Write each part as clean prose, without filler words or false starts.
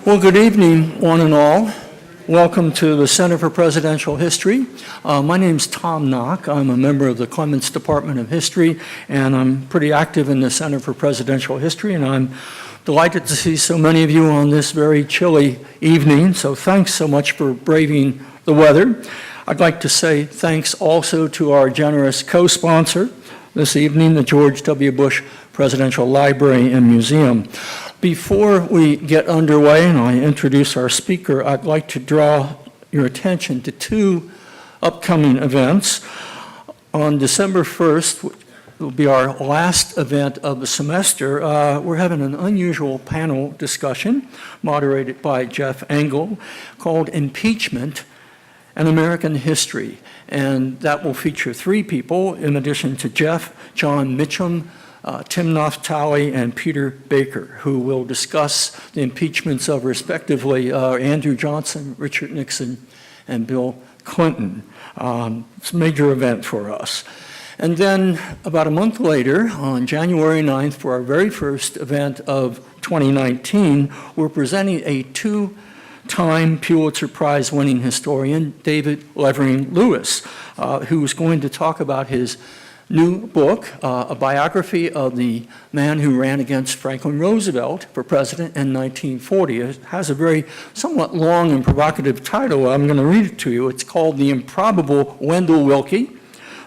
Well, good evening, one and all. Welcome to the Center for Presidential History. My name's Tom Knock. I'm a member of the Clements Department of History, and I'm pretty active in the Center for Presidential History, and I'm delighted to see so many of you on this very chilly evening, so thanks so much for braving the weather. I'd like to say thanks also to our generous co-sponsor this evening, the George W. Bush Presidential Library and Museum. Before we get underway and I introduce our speaker, I'd like to draw your attention to two upcoming events. On December 1st, will be our last event of the semester. We're having an unusual panel discussion moderated by Jeff Engel called Impeachment and American History. And that will feature three people in addition to Jeff, John Mitchum, Tim Naftali, and Peter Baker, who will discuss the impeachments of respectively Andrew Johnson, Richard Nixon, and Bill Clinton. It's a major event for us. And then about a month later, on January 9th, for our very first event of 2019, we're presenting a two-time Pulitzer Prize winning historian, David Levering Lewis, who's going to talk about his new book, a biography of the man who ran against Franklin Roosevelt for president in 1940. It has a very somewhat long and provocative title. I'm going to read it to you. It's called The Improbable Wendell Willkie,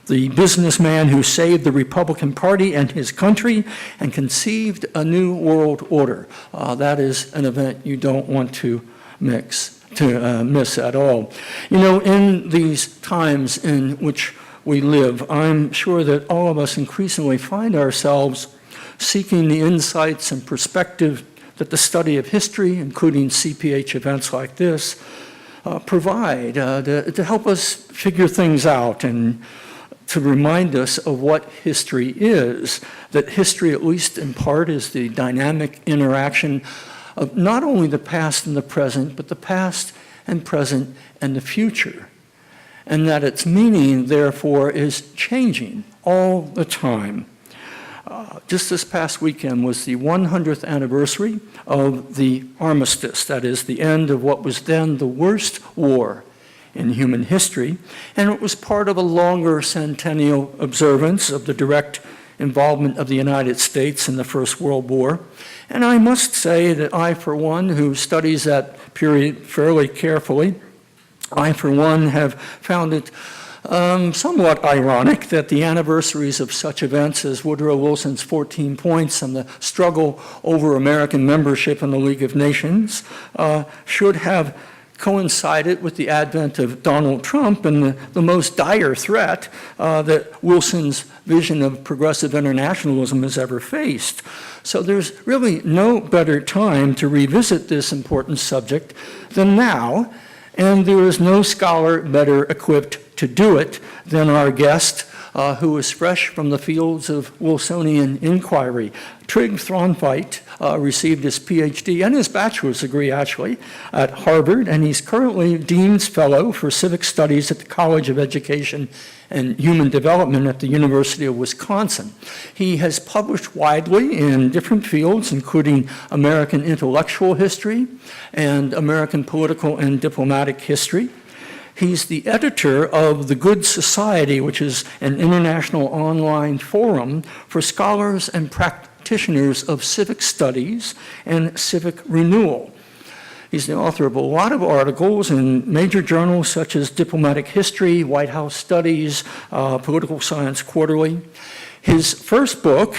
the businessman who saved the Republican Party and his country and conceived a new world order. That is an event you don't want to miss at all. You know, in these times in which we live, I'm sure that all of us increasingly find ourselves seeking the insights and perspective that the study of history, including CPH events like this, provide to help us figure things out and to remind us of what history is, that history, at least in part, is the dynamic interaction of not only the past and the present, but the past and present and the future. And that its meaning, therefore, is changing all the time. Just this past weekend was the 100th anniversary of the armistice, that is, the end of what was then the worst war in human history, and it was part of a longer centennial observance of the direct involvement of the United States in the First World War. And I must say that I, for one, who studies that period fairly carefully, I, for one, have found it somewhat ironic that the anniversaries of such events as Woodrow Wilson's 14 points and the struggle over American membership in the League of Nations should have coincided with the advent of Donald Trump and the most dire threat that Wilson's vision of progressive internationalism has ever faced. So there's really no better time to revisit this important subject than now. And there is no scholar better equipped to do it than our guest, who is fresh from the fields of Wilsonian inquiry. Trig Thornfight received his PhD and his bachelor's degree, actually, at Harvard, and he's currently Dean's Fellow for Civic Studies at the College of Education and Human Development at the University of Wisconsin. He has published widely in different fields, including American intellectual history and American political and diplomatic history. He's the editor of The Good Society, which is an international online forum for scholars and practitioners of civic studies and civic renewal. He's the author of a lot of articles in major journals such as Diplomatic History, White House Studies, Political Science Quarterly. His first book,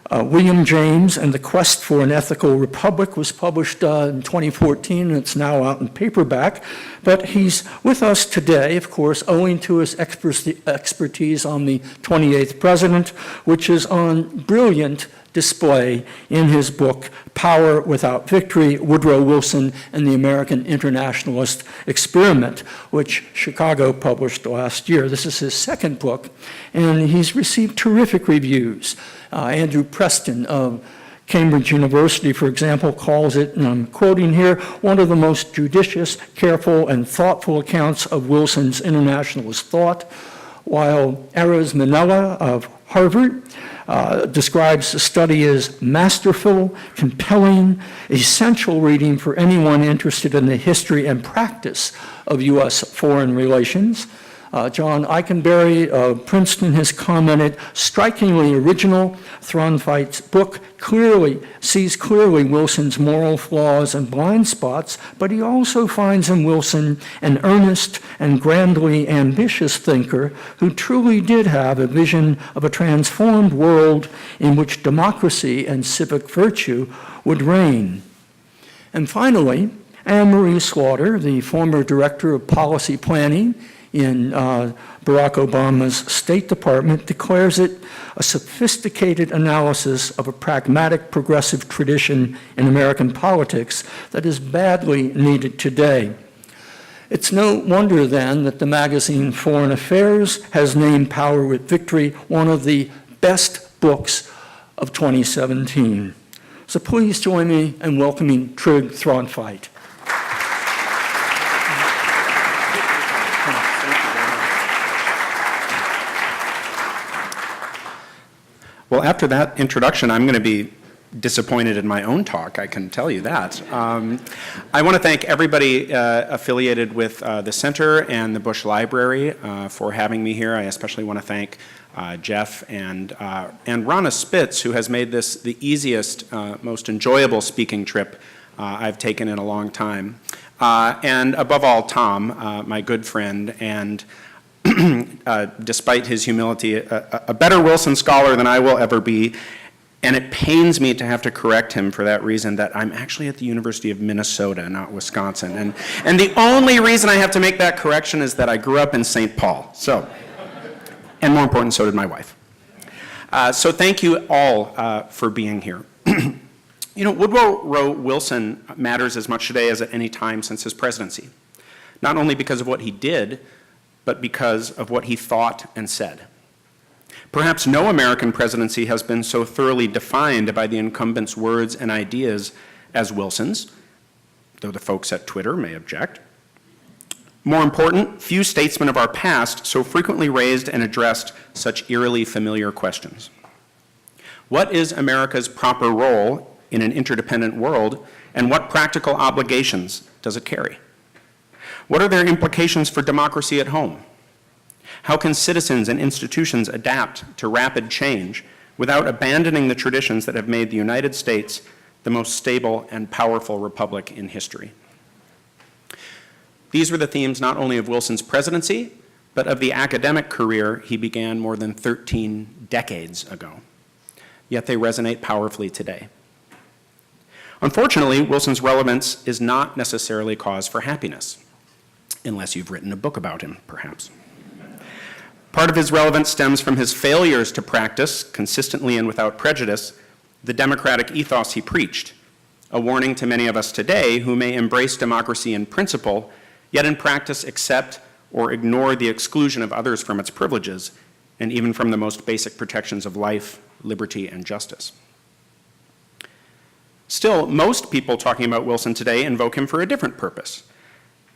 William James and the Quest for an Ethical Republic, was published in 2014, and it's now out in paperback. But he's with us today, of course, owing to his expertise on the 28th president, which is on brilliant display in his book, Power Without Victory, Woodrow Wilson and the American Internationalist Experiment, which Chicago published last year. This is his second book, and he's received terrific reviews. Andrew Preston of Cambridge University, for example, calls it, and I'm quoting here, one of the most judicious, careful, and thoughtful accounts of Wilson's internationalist thought, while Erez Manella of Harvard, describes the study as masterful, compelling, essential reading for anyone interested in the history and practice of U.S. foreign relations. John Eikenberry of Princeton has commented, strikingly original, Thorndike's book sees clearly Wilson's moral flaws and blind spots, but he also finds in Wilson an earnest and grandly ambitious thinker who truly did have a vision of a transformed world in which democracy and civic virtue would reign. And finally, Anne Marie Slaughter, the former director of policy planning in Barack Obama's State Department, declares it a sophisticated analysis of a pragmatic progressive tradition in American politics that is badly needed today. It's no wonder then that the magazine Foreign Affairs has named Power with Victory one of the best books of 2017. So please join me in welcoming Trig Thorndike. Well, after that introduction, I'm going to be disappointed in my own talk, I can tell you that. I want to thank everybody affiliated with the Center and the Bush Library for having me here. I especially want to thank Jeff and Rana Spitz, who has made this the easiest, most enjoyable speaking trip I've taken in a long time. And above all, Tom, my good friend, and despite his humility, a better Wilson scholar than I will ever be. And it pains me to have to correct him for that reason, that I'm actually at the University of Minnesota, not Wisconsin. And the only reason I have to make that correction is that I grew up in St. Paul. So, and more important, so did my wife. So thank you all for being here. You know, Woodrow Wilson matters as much today as at any time since his presidency, not only because of what he did, but because of what he thought and said. Perhaps no American presidency has been so thoroughly defined by the incumbent's words and ideas as Wilson's, though the folks at Twitter may object. More important, few statesmen of our past so frequently raised and addressed such eerily familiar questions. What is America's proper role in an interdependent world, and what practical obligations does it carry? What are their implications for democracy at home? How can citizens and institutions adapt to rapid change without abandoning the traditions that have made the United States the most stable and powerful republic in history? These were the themes not only of Wilson's presidency, but of the academic career he began more than 13 decades ago. Yet they resonate powerfully today. Unfortunately, Wilson's relevance is not necessarily cause for happiness, unless you've written a book about him, perhaps. Part of his relevance stems from his failures to practice, consistently and without prejudice, the democratic ethos he preached, a warning to many of us today who may embrace democracy in principle, yet in practice accept or ignore the exclusion of others from its privileges, and even from the most basic protections of life, liberty, and justice. Still, most people talking about Wilson today invoke him for a different purpose: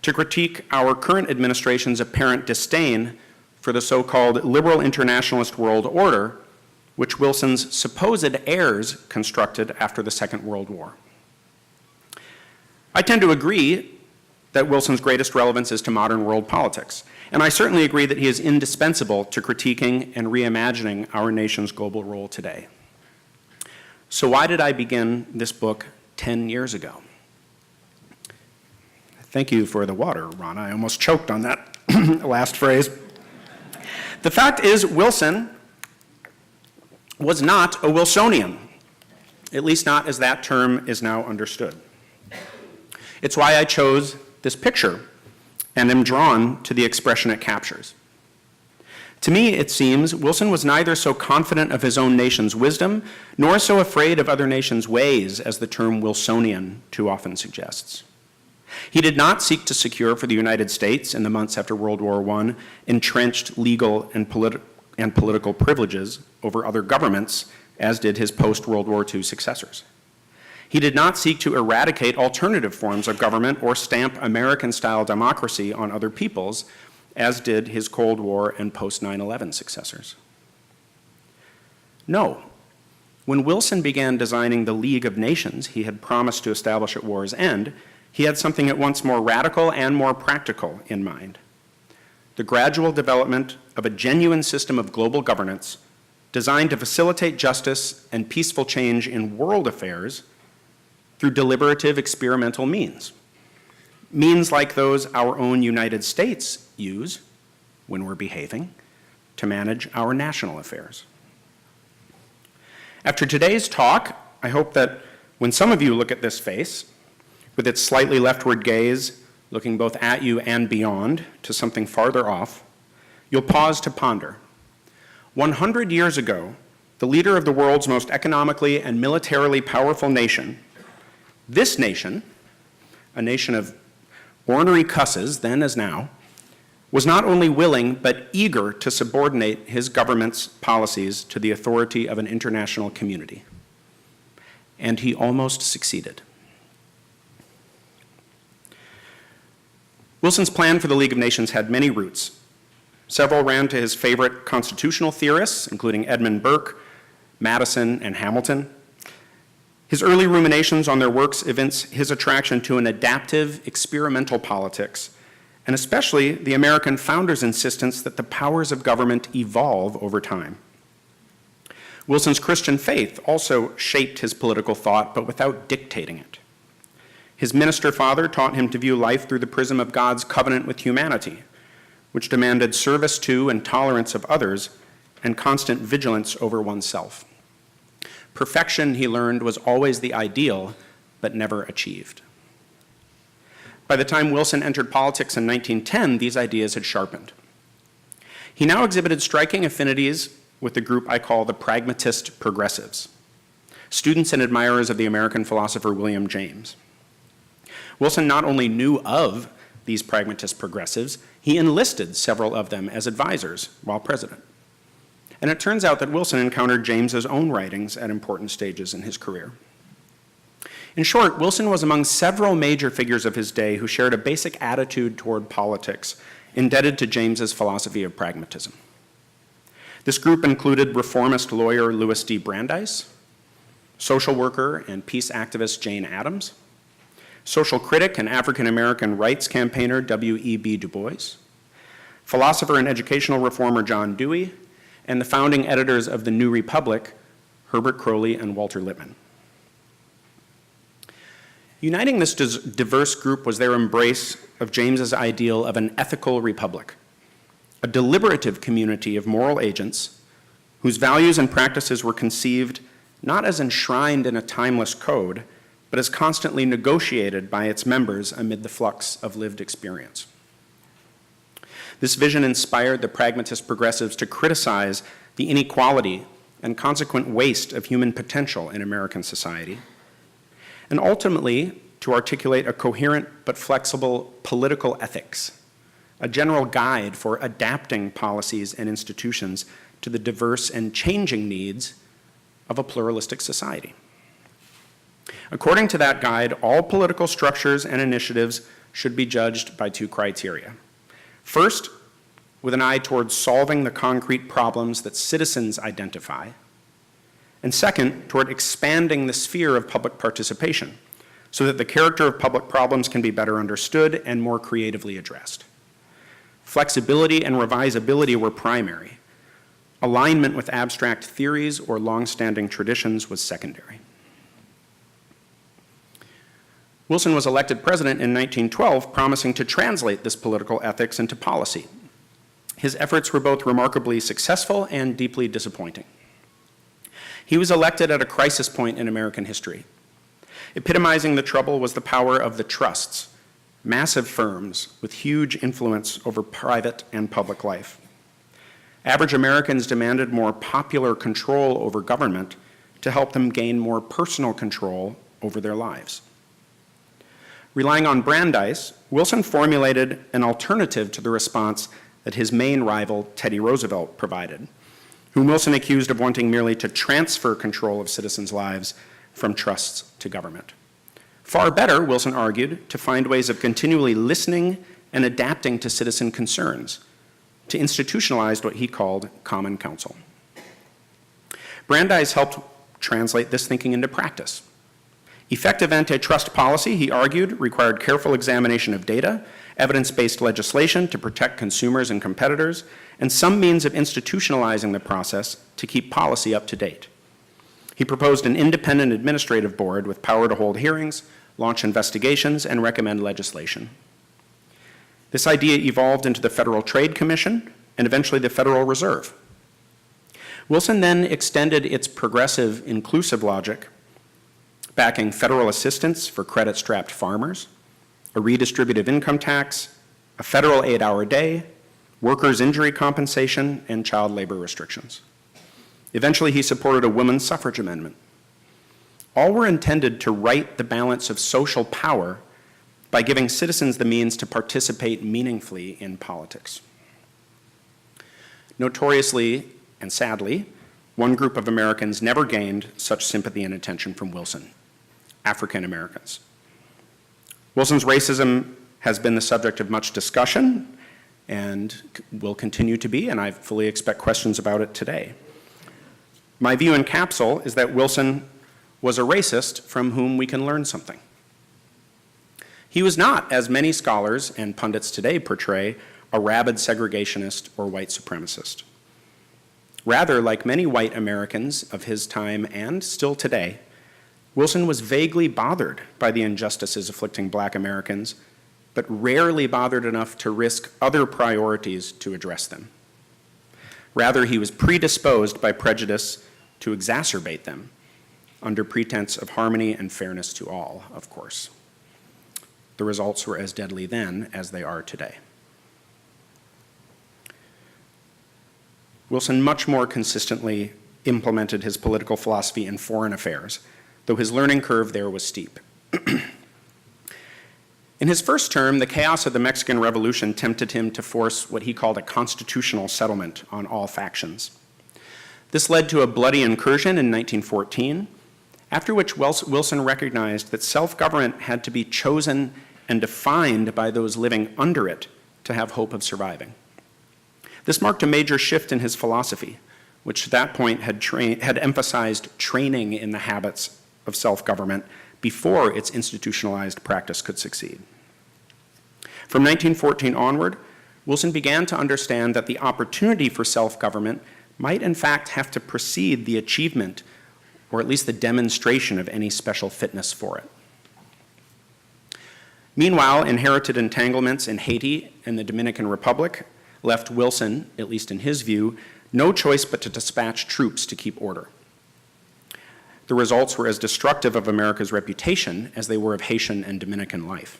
to critique our current administration's apparent disdain for the so-called liberal internationalist world order, which Wilson's supposed heirs constructed after the Second World War. I tend to agree that Wilson's greatest relevance is to modern world politics, and I certainly agree that he is indispensable to critiquing and reimagining our nation's global role today. So why did I begin this book 10 years ago? Thank you for the water, Rana. I almost choked on that last phrase. The fact is, Wilson was not a Wilsonian, at least not as that term is now understood. It's why I chose this picture and am drawn to the expression it captures. To me, it seems, Wilson was neither so confident of his own nation's wisdom, nor so afraid of other nations' ways as the term Wilsonian too often suggests. He did not seek to secure for the United States in the months after World War I entrenched legal and political privileges over other governments, as did his post-World War II successors. He did not seek to eradicate alternative forms of government or stamp American-style democracy on other peoples, as did his Cold War and post-9/11 successors. No. When Wilson began designing the League of Nations he had promised to establish at war's end, he had something at once more radical and more practical in mind: the gradual development of a genuine system of global governance designed to facilitate justice and peaceful change in world affairs through deliberative experimental means. Means like those our own United States use, when we're behaving, to manage our national affairs. After today's talk, I hope that when some of you look at this face, with its slightly leftward gaze, looking both at you and beyond to something farther off, you'll pause to ponder. 100 years ago, the leader of the world's most economically and militarily powerful nation, this nation, a nation of ornery cusses then as now, was not only willing but eager to subordinate his government's policies to the authority of an international community. And he almost succeeded. Wilson's plan for the League of Nations had many roots. Several ran to his favorite constitutional theorists, including Edmund Burke, Madison, and Hamilton. His early ruminations on their works evince his attraction to an adaptive, experimental politics, and especially the American founders' insistence that the powers of government evolve over time. Wilson's Christian faith also shaped his political thought, but without dictating it. His minister father taught him to view life through the prism of God's covenant with humanity, which demanded service to and tolerance of others and constant vigilance over oneself. Perfection, he learned, was always the ideal, but never achieved. By the time Wilson entered politics in 1910, these ideas had sharpened. He now exhibited striking affinities with the group I call the pragmatist progressives, students and admirers of the American philosopher William James. Wilson not only knew of these pragmatist progressives, he enlisted several of them as advisors while president. And it turns out that Wilson encountered James's own writings at important stages in his career. In short, Wilson was among several major figures of his day who shared a basic attitude toward politics indebted to James's philosophy of pragmatism. This group included reformist lawyer Louis D. Brandeis, social worker and peace activist Jane Addams, social critic and African-American rights campaigner W.E.B. Du Bois, philosopher and educational reformer John Dewey, and the founding editors of the New Republic, Herbert Croly and Walter Lippmann. Uniting this diverse group was their embrace of James's ideal of an ethical republic, a deliberative community of moral agents whose values and practices were conceived not as enshrined in a timeless code, but as constantly negotiated by its members amid the flux of lived experience. This vision inspired the pragmatist progressives to criticize the inequality and consequent waste of human potential in American society, and ultimately to articulate a coherent but flexible political ethics, a general guide for adapting policies and institutions to the diverse and changing needs of a pluralistic society. According to that guide, all political structures and initiatives should be judged by two criteria. First, with an eye towards solving the concrete problems that citizens identify, and second, toward expanding the sphere of public participation so that the character of public problems can be better understood and more creatively addressed. Flexibility and revisability were primary. Alignment with abstract theories or long-standing traditions was secondary. Wilson was elected president in 1912, promising to translate this political ethics into policy. His efforts were both remarkably successful and deeply disappointing. He was elected at a crisis point in American history. Epitomizing the trouble was the power of the trusts, massive firms with huge influence over private and public life. Average Americans demanded more popular control over government to help them gain more personal control over their lives. Relying on Brandeis, Wilson formulated an alternative to the response that his main rival, Teddy Roosevelt, provided, whom Wilson accused of wanting merely to transfer control of citizens' lives from trusts to government. Far better, Wilson argued, to find ways of continually listening and adapting to citizen concerns, to institutionalize what he called common counsel. Brandeis helped translate this thinking into practice. Effective antitrust policy, he argued, required careful examination of data, evidence-based legislation to protect consumers and competitors, and some means of institutionalizing the process to keep policy up to date. He proposed an independent administrative board with power to hold hearings, launch investigations, and recommend legislation. This idea evolved into the Federal Trade Commission and eventually the Federal Reserve. Wilson then extended its progressive, inclusive logic, backing federal assistance for credit-strapped farmers, a redistributive income tax, a federal 8-hour day, workers' injury compensation, and child labor restrictions. Eventually, he supported a women's suffrage amendment. All were intended to right the balance of social power by giving citizens the means to participate meaningfully in politics. Notoriously and sadly, one group of Americans never gained such sympathy and attention from Wilson: African Americans. Wilson's racism has been the subject of much discussion and will continue to be, and I fully expect questions about it today. My view in capsule is that Wilson was a racist from whom we can learn something. He was not, as many scholars and pundits today portray, a rabid segregationist or white supremacist. Rather, like many white Americans of his time and still today, Wilson was vaguely bothered by the injustices afflicting Black Americans, but rarely bothered enough to risk other priorities to address them. Rather, he was predisposed by prejudice to exacerbate them, under pretense of harmony and fairness to all, of course. The results were as deadly then as they are today. Wilson much more consistently implemented his political philosophy in foreign affairs, though his learning curve there was steep. In his first term, the chaos of the Mexican Revolution tempted him to force what he called a constitutional settlement on all factions. This led to a bloody incursion in 1914, after which Wilson recognized that self-government had to be chosen and defined by those living under it to have hope of surviving. This marked a major shift in his philosophy, which at that point had emphasized training in the habits of self-government before its institutionalized practice could succeed. From 1914 onward, Wilson began to understand that the opportunity for self-government might in fact have to precede the achievement, or at least the demonstration, of any special fitness for it. Meanwhile, inherited entanglements in Haiti and the Dominican Republic left Wilson, at least in his view, no choice but to dispatch troops to keep order. The results were as destructive of America's reputation as they were of Haitian and Dominican life.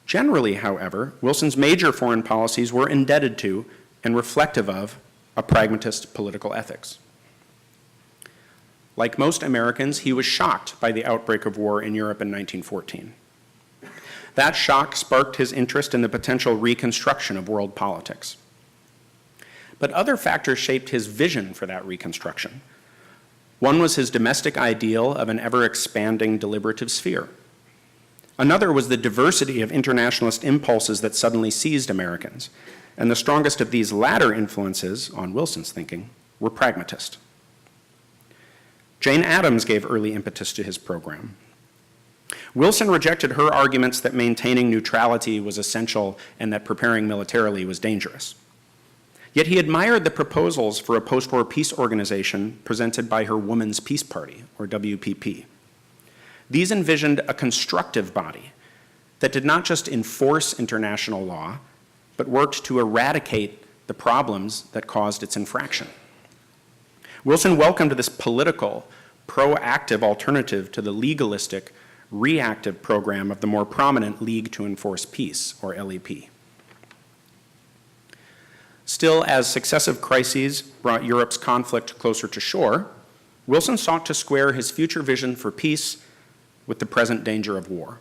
Generally, however, Wilson's major foreign policies were indebted to and reflective of a pragmatist political ethics. Like most Americans, he was shocked by the outbreak of war in Europe in 1914. That shock sparked his interest in the potential reconstruction of world politics. But other factors shaped his vision for that reconstruction. One was his domestic ideal of an ever-expanding deliberative sphere. Another was the diversity of internationalist impulses that suddenly seized Americans, and the strongest of these latter influences on Wilson's thinking were pragmatist. Jane Addams gave early impetus to his program. Wilson rejected her arguments that maintaining neutrality was essential and that preparing militarily was dangerous. Yet he admired the proposals for a post-war peace organization presented by her Women's Peace Party, or WPP. These envisioned a constructive body that did not just enforce international law, but worked to eradicate the problems that caused its infraction. Wilson welcomed this political, proactive alternative to the legalistic, reactive program of the more prominent League to Enforce Peace, or LEP. Still, as successive crises brought Europe's conflict closer to shore, Wilson sought to square his future vision for peace with the present danger of war.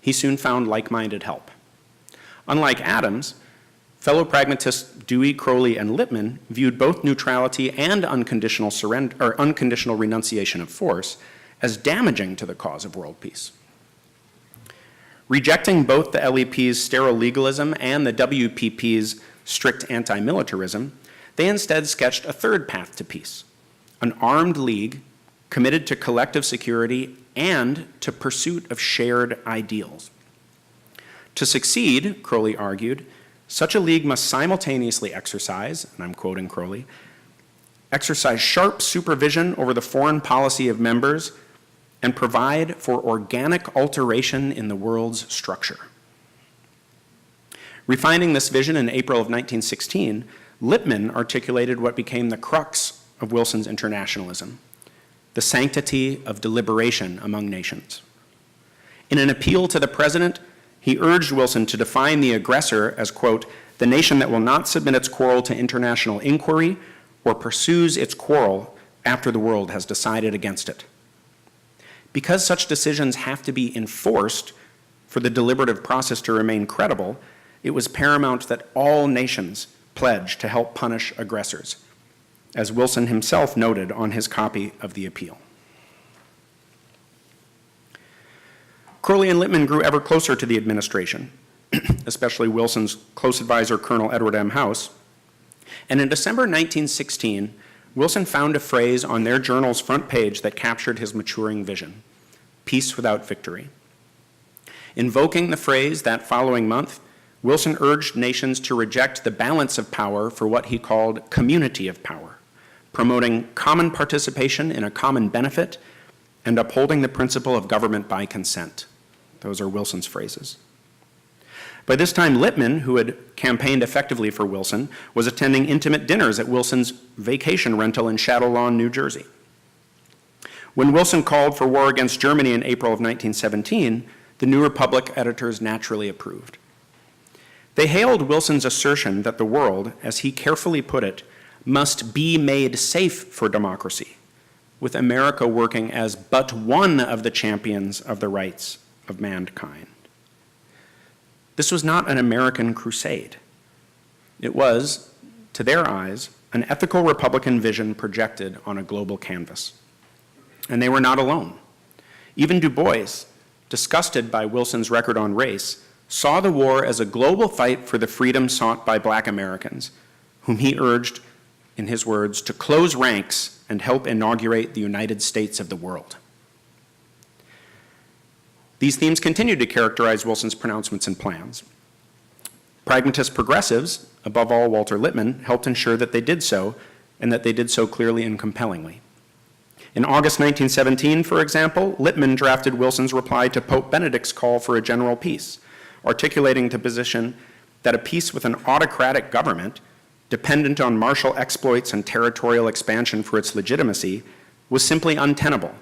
He soon found like-minded help. Unlike Addams, fellow pragmatists Dewey, Crowley, and Lippmann viewed both neutrality and unconditional surrender, or unconditional renunciation of force, as damaging to the cause of world peace. Rejecting both the LEP's sterile legalism and the WPP's strict anti-militarism, They instead sketched a third path to peace, an armed league committed to collective security and to pursuit of shared ideals. To succeed, Crowley argued, such a league must simultaneously exercise, and I'm quoting Crowley, exercise sharp supervision over the foreign policy of members and provide for organic alteration in the world's structure. Refining this vision in April of 1916, Lippmann articulated what became the crux of Wilson's internationalism, the sanctity of deliberation among nations. In an appeal to the president, he urged Wilson to define the aggressor as, quote, the nation that will not submit its quarrel to international inquiry or pursues its quarrel after the world has decided against it. Because such decisions have to be enforced for the deliberative process to remain credible, it was paramount that all nations pledge to help punish aggressors, as Wilson himself noted on his copy of the appeal. Crowley and Lippmann grew ever closer to the administration, especially Wilson's close advisor, Colonel Edward M. House. And in December 1916, Wilson found a phrase on their journal's front page that captured his maturing vision, peace without victory. Invoking the phrase that following month, Wilson urged nations to reject the balance of power for what he called community of power, promoting common participation in a common benefit and upholding the principle of government by consent. Those are Wilson's phrases. By this time, Lippmann, who had campaigned effectively for Wilson, was attending intimate dinners at Wilson's vacation rental in Shadow Lawn, New Jersey. When Wilson called for war against Germany in April of 1917, the New Republic editors naturally approved. They hailed Wilson's assertion that the world, as he carefully put it, must be made safe for democracy, with America working as but one of the champions of the rights of mankind. This was not an American crusade. It was, to their eyes, an ethical Republican vision projected on a global canvas. And they were not alone. Even Du Bois, disgusted by Wilson's record on race, saw the war as a global fight for the freedom sought by Black Americans, whom he urged, in his words, to close ranks and help inaugurate the United States of the world. These themes continued to characterize Wilson's pronouncements and plans. Pragmatist progressives, above all Walter Lippmann, helped ensure that they did so, and that they did so clearly and compellingly. In August 1917, for example, Lippmann drafted Wilson's reply to Pope Benedict's call for a general peace, articulating the position that a peace with an autocratic government, dependent on martial exploits and territorial expansion for its legitimacy, was simply untenable,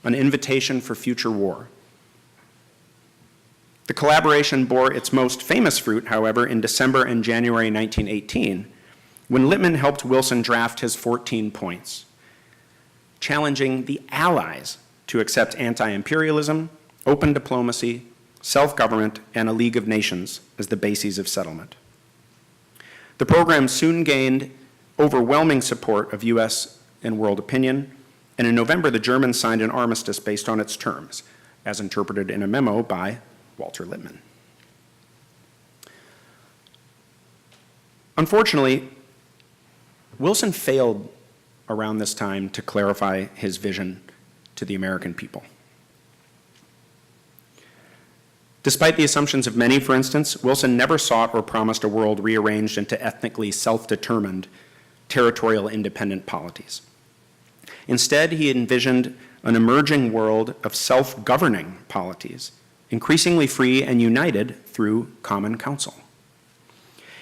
an invitation for future war. The collaboration bore its most famous fruit, however, in December and January 1918, when Lippmann helped Wilson draft his 14 points, challenging the Allies to accept anti-imperialism, open diplomacy, self-government, and a League of Nations as the bases of settlement. The program soon gained overwhelming support of US and world opinion, and in November the Germans signed an armistice based on its terms, as interpreted in a memo by Walter Lippmann. Unfortunately, Wilson failed around this time to clarify his vision to the American people. Despite the assumptions of many, for instance, Wilson never sought or promised a world rearranged into ethnically self-determined, territorial independent polities. Instead, he envisioned an emerging world of self-governing polities, increasingly free and united through common counsel.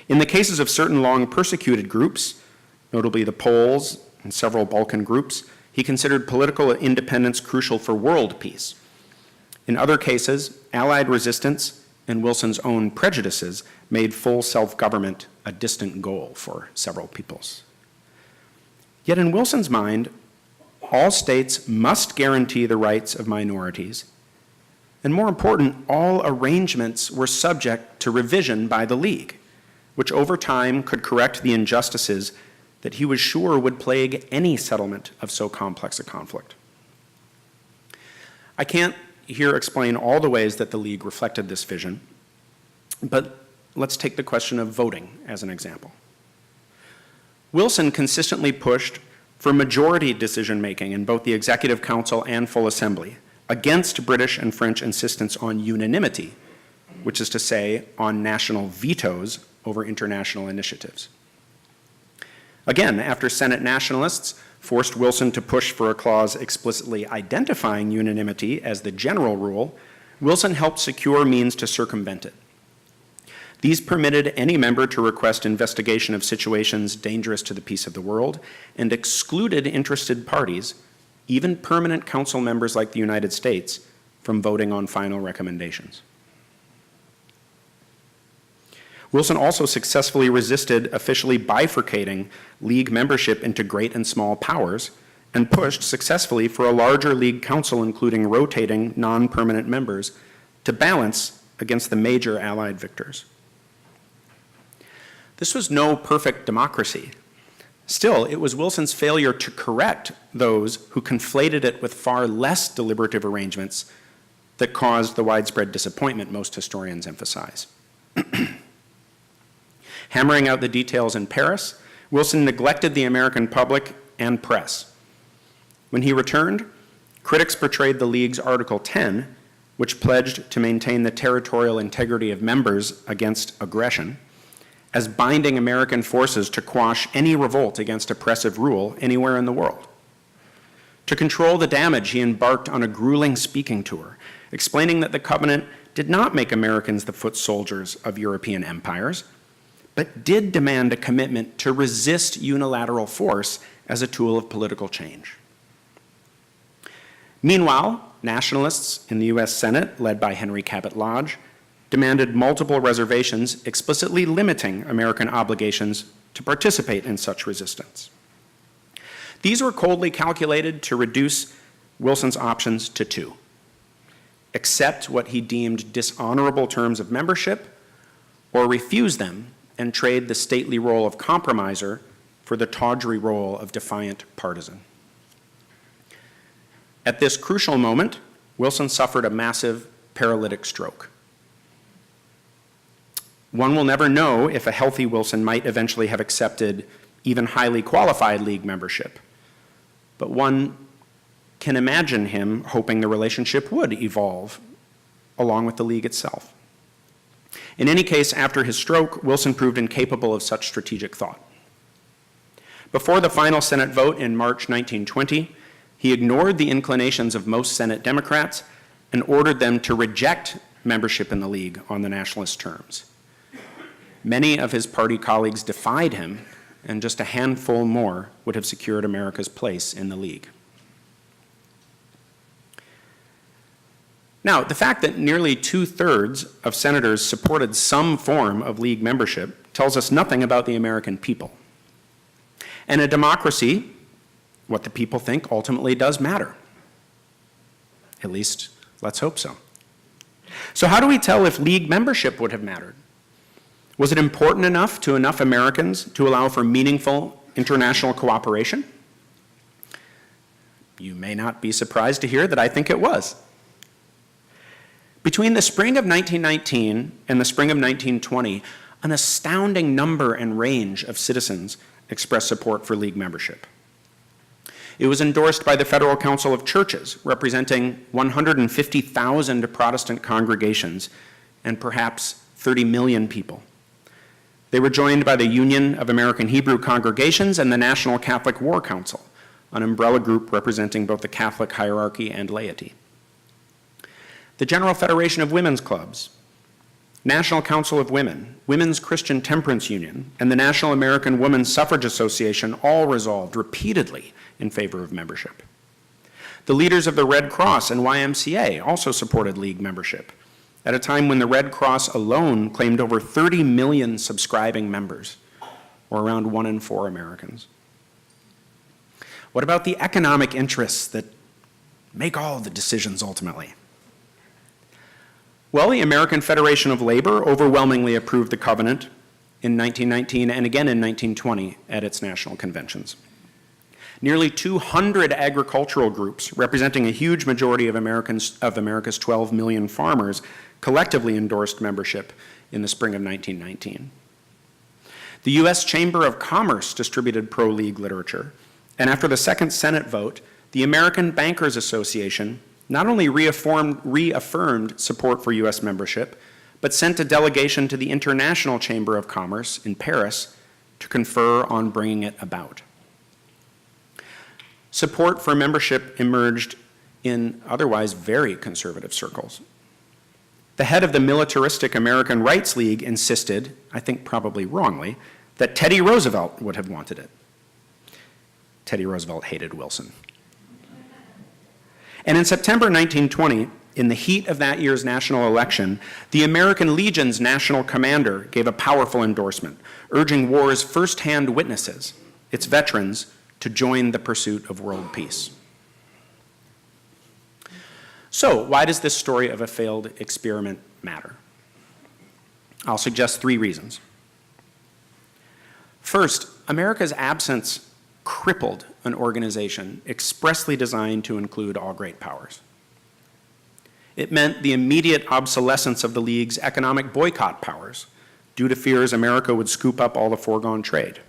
In the cases of certain long persecuted groups, notably the Poles and several Balkan groups, he considered political independence crucial for world peace. In other cases, Allied resistance and Wilson's own prejudices made full self-government a distant goal for several peoples. Yet in Wilson's mind, all states must guarantee the rights of minorities, and more important, all arrangements were subject to revision by the League, which over time could correct the injustices that he was sure would plague any settlement of so complex a conflict. I can't here explain all the ways that the League reflected this vision, but let's take the question of voting as an example. Wilson consistently pushed for majority decision-making in both the Executive Council and full Assembly, against British and French insistence on unanimity, which is to say, on national vetoes over international initiatives. Again, after Senate nationalists forced Wilson to push for a clause explicitly identifying unanimity as the general rule, Wilson helped secure means to circumvent it. These permitted any member to request investigation of situations dangerous to the peace of the world and excluded interested parties, even permanent council members like the United States, from voting on final recommendations. Wilson also successfully resisted officially bifurcating League membership into great and small powers and pushed successfully for a larger League council including rotating non-permanent members to balance against the major Allied victors. This was no perfect democracy. Still, it was Wilson's failure to correct those who conflated it with far less deliberative arrangements that caused the widespread disappointment most historians emphasize. Hammering out the details in Paris, Wilson neglected the American public and press. When he returned, critics portrayed the League's Article 10, which pledged to maintain the territorial integrity of members against aggression, as binding American forces to quash any revolt against oppressive rule anywhere in the world. To control the damage, he embarked on a grueling speaking tour, explaining that the covenant did not make Americans the foot soldiers of European empires, but did demand a commitment to resist unilateral force as a tool of political change. Meanwhile, nationalists in the US Senate, led by Henry Cabot Lodge, demanded multiple reservations explicitly limiting American obligations to participate in such resistance. These were coldly calculated to reduce Wilson's options to two: accept what he deemed dishonorable terms of membership, or refuse them and trade the stately role of compromiser for the tawdry role of defiant partisan. At this crucial moment, Wilson suffered a massive paralytic stroke. One will never know if a healthy Wilson might eventually have accepted even highly qualified League membership, but one can imagine him hoping the relationship would evolve along with the League itself. In any case, after his stroke, Wilson proved incapable of such strategic thought. Before the final Senate vote in March 1920, he ignored the inclinations of most Senate Democrats and ordered them to reject membership in the League on the nationalist terms. Many of his party colleagues defied him, and just a handful more would have secured America's place in the League. Now, the fact that nearly 2/3 of senators supported some form of League membership tells us nothing about the American people. And a democracy, what the people think ultimately does matter. At least, let's hope so. So how do we tell if League membership would have mattered? Was it important enough to enough Americans to allow for meaningful international cooperation? You may not be surprised to hear that I think it was. Between the spring of 1919 and the spring of 1920, an astounding number and range of citizens expressed support for League membership. It was endorsed by the Federal Council of Churches, representing 150,000 Protestant congregations and perhaps 30 million people. They were joined by the Union of American Hebrew Congregations and the National Catholic War Council, an umbrella group representing both the Catholic hierarchy and laity. The General Federation of Women's Clubs, National Council of Women, Women's Christian Temperance Union, and the National American Women's Suffrage Association all resolved repeatedly in favor of membership. The leaders of the Red Cross and YMCA also supported League membership, at a time when the Red Cross alone claimed over 30 million subscribing members, or around 1 in 4 Americans. What about the economic interests that make all the decisions ultimately? Well, the American Federation of Labor overwhelmingly approved the covenant in 1919 and again in 1920 at its national conventions. Nearly 200 agricultural groups, representing a huge majority of America's 12 million farmers, collectively endorsed membership in the spring of 1919. The U.S. Chamber of Commerce distributed pro-League literature. And after the second Senate vote, the American Bankers Association not only reaffirmed support for U.S. membership, but sent a delegation to the International Chamber of Commerce in Paris to confer on bringing it about. Support for membership emerged in otherwise very conservative circles. The head of the militaristic American Rights League insisted, I think probably wrongly, that Teddy Roosevelt would have wanted it. Teddy Roosevelt hated Wilson. And in September 1920, in the heat of that year's national election, the American Legion's national commander gave a powerful endorsement, urging war's first-hand witnesses, its veterans, to join the pursuit of world peace. So, why does this story of a failed experiment matter? I'll suggest 3 reasons. First, America's absence crippled an organization expressly designed to include all great powers. It meant the immediate obsolescence of the League's economic boycott powers due to fears America would scoop up all the foregone trade.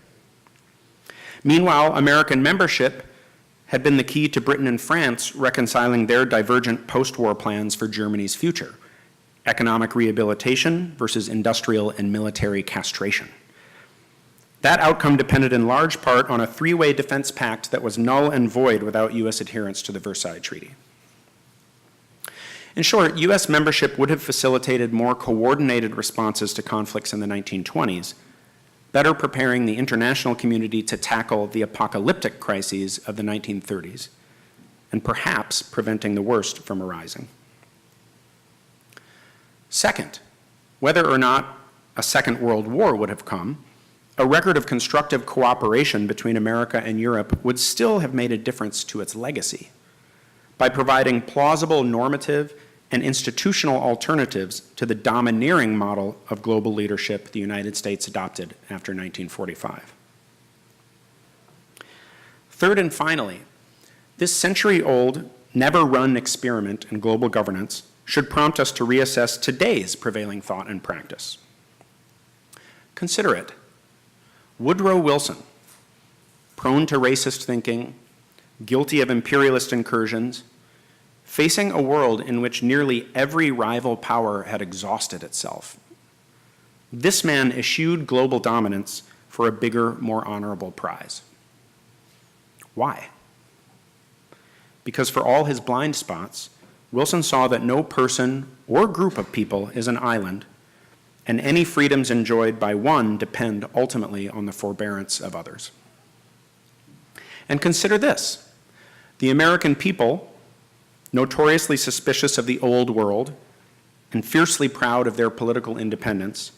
Meanwhile, American membership had been the key to Britain and France reconciling their divergent post-war plans for Germany's future: economic rehabilitation versus industrial and military castration. That outcome depended in large part on a 3-way defense pact that was null and void without U.S. adherence to the Versailles Treaty. In short, U.S. membership would have facilitated more coordinated responses to conflicts in the 1920s, better preparing the international community to tackle the apocalyptic crises of the 1930s, and perhaps preventing the worst from arising. Second, whether or not a Second World War would have come, a record of constructive cooperation between America and Europe would still have made a difference to its legacy by providing plausible normative and institutional alternatives to the domineering model of global leadership the United States adopted after 1945. Third and finally, this century-old, never-run experiment in global governance should prompt us to reassess today's prevailing thought and practice. Consider it. Woodrow Wilson, prone to racist thinking, guilty of imperialist incursions, facing a world in which nearly every rival power had exhausted itself. This man eschewed global dominance for a bigger, more honorable prize. Why? Because for all his blind spots, Wilson saw that no person or group of people is an island, and any freedoms enjoyed by one depend ultimately on the forbearance of others. And consider this: the American people, notoriously suspicious of the old world and fiercely proud of their political independence,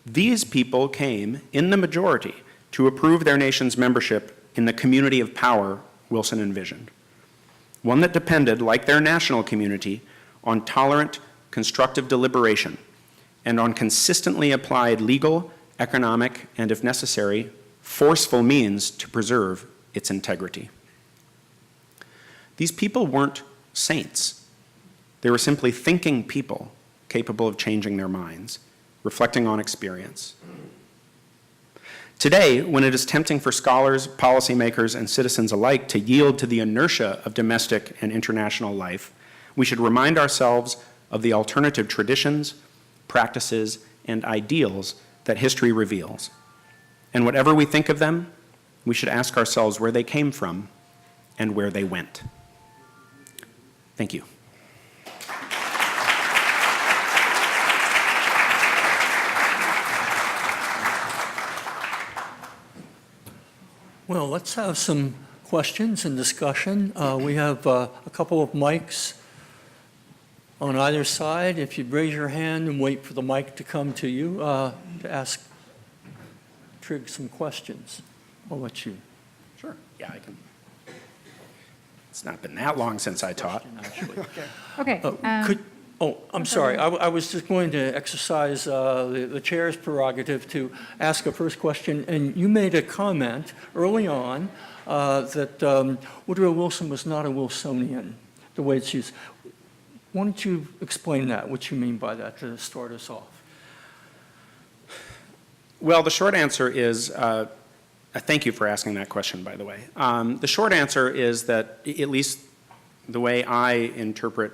these people came in the majority to approve their nation's membership in the community of power Wilson envisioned, one that depended, like their national community, on tolerant, constructive deliberation and on consistently applied legal, economic, and, if necessary, forceful means to preserve its integrity. These people weren't saints. They were simply thinking people capable of changing their minds, reflecting on experience. Today, when it is tempting for scholars, policymakers, and citizens alike to yield to the inertia of domestic and international life, we should remind ourselves of the alternative traditions, practices, and ideals that history reveals. And whatever we think of them, we should ask ourselves where they came from and where they went. Thank you. Well, let's have some questions and discussion. We have a couple of mics on either side. If you'd raise your hand and wait for the mic to come to you to trigger some questions. I'll let you. Sure. Yeah, I can. It's not been that long since I taught. Okay. I'm sorry. I was just going to exercise the chair's prerogative to ask a first question. And you made a comment early on that Woodrow Wilson was not a Wilsonian, the way it's used. Why don't you explain that, what you mean by that, to start us off? Well, the short answer is, thank you for asking that question, by the way. The short answer is that, at least the way I interpret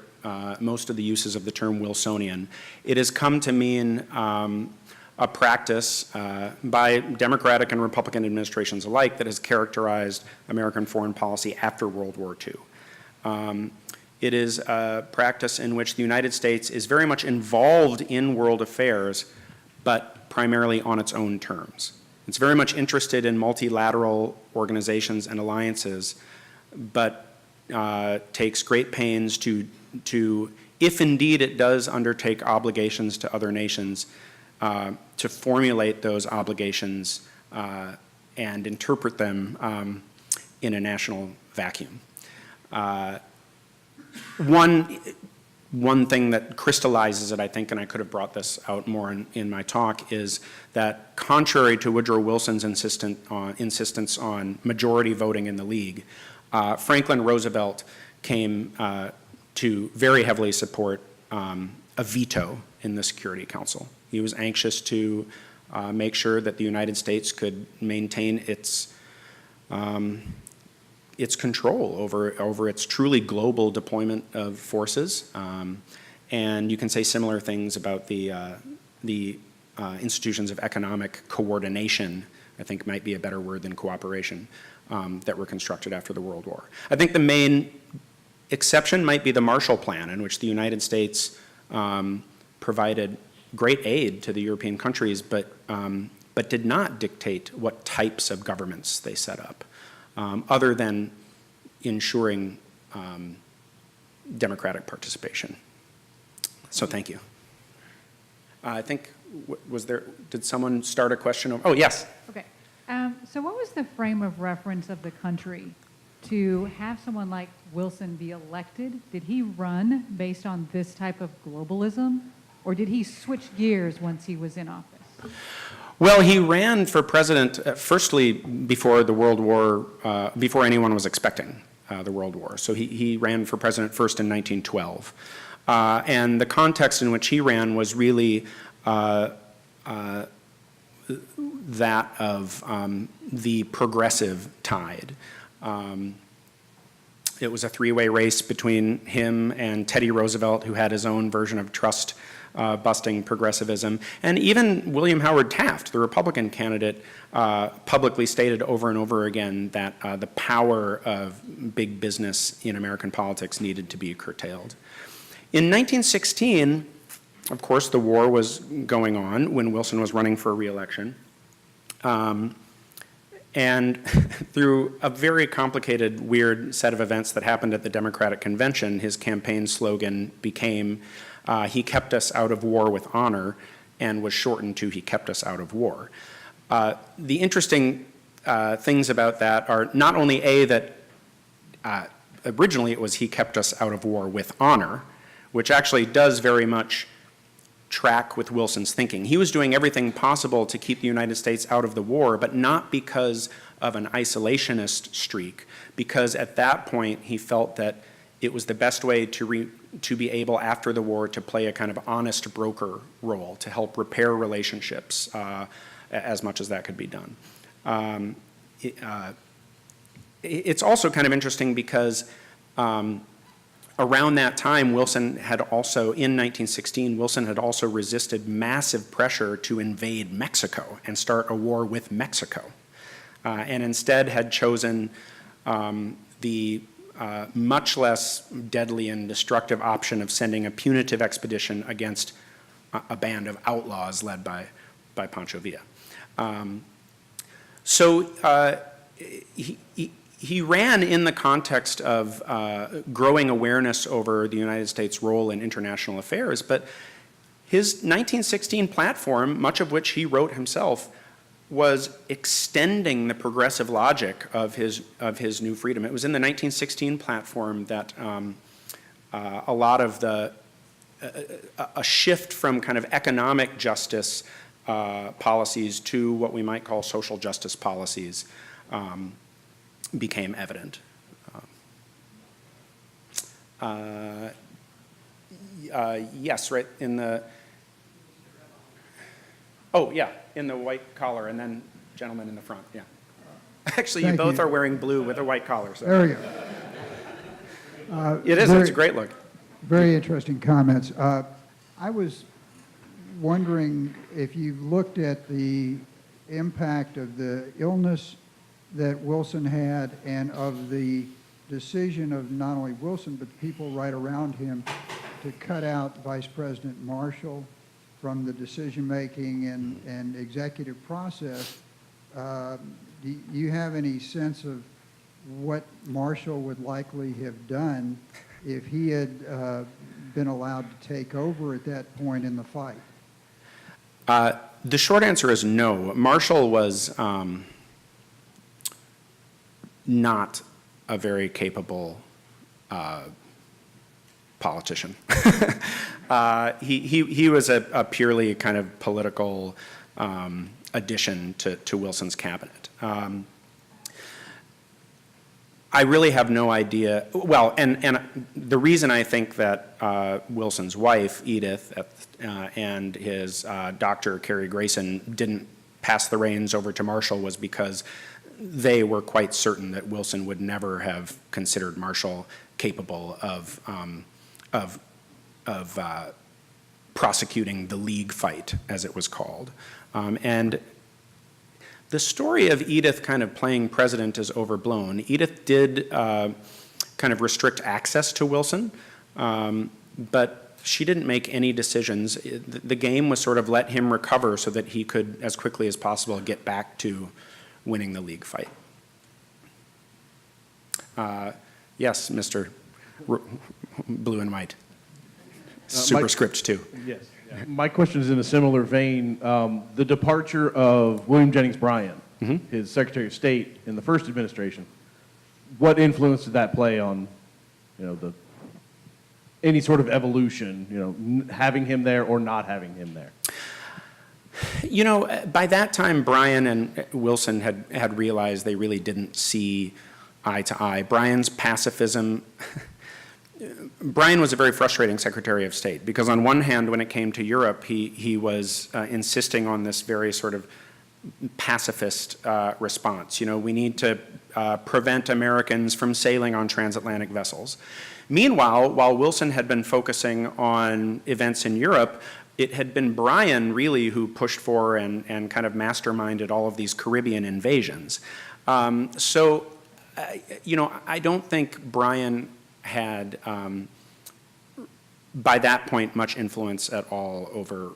most of the uses of the term Wilsonian, it has come to mean a practice by Democratic and Republican administrations alike that has characterized American foreign policy after World War II. It is a practice in which the United States is very much involved in world affairs, but primarily on its own terms. It's very much interested in multilateral organizations and alliances, but takes great pains to, if indeed it does undertake obligations to other nations, to formulate those obligations and interpret them in a national vacuum. One thing that crystallizes it, I think, and I could have brought this out more in my talk, is that contrary to Woodrow Wilson's insistence on majority voting in the League, Franklin Roosevelt came to very heavily support a veto in the Security Council. He was anxious to make sure that the United States could maintain its control over its truly global deployment of forces. And you can say similar things about the institutions of economic coordination, I think might be a better word than cooperation, that were constructed after the World War. I think the main exception might be the Marshall Plan, in which the United States provided great aid to the European countries, but did not dictate what types of governments they set up, other than ensuring democratic participation. So thank you. I think, did someone start a question? Oh, yes. Okay. So what was the frame of reference of the country to have someone like Wilson be elected? Did he run based on this type of globalism, or did he switch gears once he was in office? Well, he ran for president, firstly, before the World War, before anyone was expecting the World War. So he ran for president first in 1912. And the context in which he ran was really that of the progressive tide. It was a three-way race between him and Teddy Roosevelt, who had his own version of trust-busting progressivism. And even William Howard Taft, the Republican candidate, publicly stated over and over again that the power of big business in American politics needed to be curtailed. In 1916, of course, the war was going on when Wilson was running for re-election. And through a very complicated, weird set of events that happened at the Democratic Convention, his campaign slogan became, he kept us out of war with honor, and was shortened to, he kept us out of war. The interesting things about that are not only that originally it was he kept us out of war with honor, which actually does very much track with Wilson's thinking. He was doing everything possible to keep the United States out of the war, but not because of an isolationist streak, because at that point he felt that it was the best way to be able, after the war, to play a kind of honest broker role, to help repair relationships as much as that could be done. It's also kind of interesting because around that time, Wilson had also, in 1916, Wilson had also resisted massive pressure to invade Mexico and start a war with Mexico, and instead had chosen the much less deadly and destructive option of sending a punitive expedition against a band of outlaws led by Pancho Villa. He ran in the context of growing awareness over the United States' role in international affairs, but his 1916 platform, much of which he wrote himself, was extending the progressive logic of his new freedom. It was in the 1916 platform that a lot of a shift from kind of economic justice policies to what we might call social justice policies became evident. Yes, right in the. Oh, yeah, in the white collar, and then gentleman in the front, yeah. Actually, you Thank both you. are wearing blue with a white collar, so. There we go. It is, it's a great look. Very interesting comments. I was wondering if you looked at the impact of the illness that Wilson had and of the decision of not only Wilson, but people right around him to cut out Vice President Marshall from the decision-making and executive process. Do you have any sense of what Marshall would likely have done if he had been allowed to take over at that point in the fight? The short answer is no. Marshall was not a very capable politician. He was a purely kind of political addition to Wilson's cabinet. I really have no idea. Well, and the reason I think that Wilson's wife, Edith, and his doctor, Carrie Grayson, didn't pass the reins over to Marshall was because they were quite certain that Wilson would never have considered Marshall capable of prosecuting the League fight, as it was called. And the story of Edith kind of playing president is overblown. Edith did kind of restrict access to Wilson, but she didn't make any decisions. The game was sort of let him recover so that he could, as quickly as possible, get back to winning the League fight. Yes, Mr. Blue and White. Superscript too. Yes. Yeah. My question is in a similar vein. The departure of William Jennings Bryan, his Secretary of State in the first administration, what influence did that play on, any sort of evolution, having him there or not having him there? By that time, Bryan and Wilson had realized they really didn't see eye to eye. Bryan's pacifism. Bryan was a very frustrating Secretary of State because on one hand, when it came to Europe, he was insisting on this very sort of pacifist response. We need to prevent Americans from sailing on transatlantic vessels. Meanwhile, while Wilson had been focusing on events in Europe, it had been Bryan really who pushed for and kind of masterminded all of these Caribbean invasions. I don't think Bryan had, by that point, much influence at all over